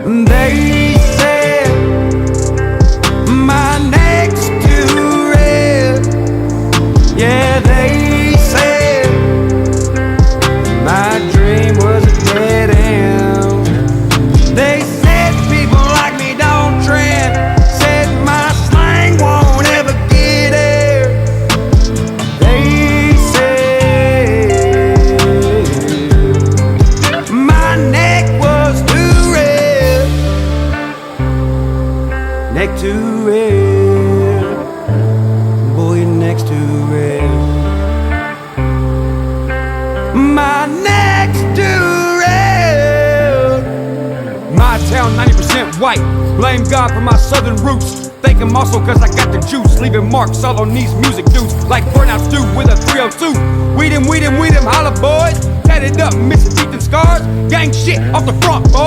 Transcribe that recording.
They said my neck's too red. Yeah, they said my dream was a dead end. They said people like me don't trend. Said my slang won't ever get there. They said my neck was too red. Neck too red. Boy, your neck's too red. My neck's too red. My town 90% white. Blame God for my southern roots. Thank him also cause I got the juice. Leaving marks all on these music dudes. Like burnout stew with a 302. Weed 'em, holla boys. Tatted up, missing teeth and scars. Gang shit off the front, boys.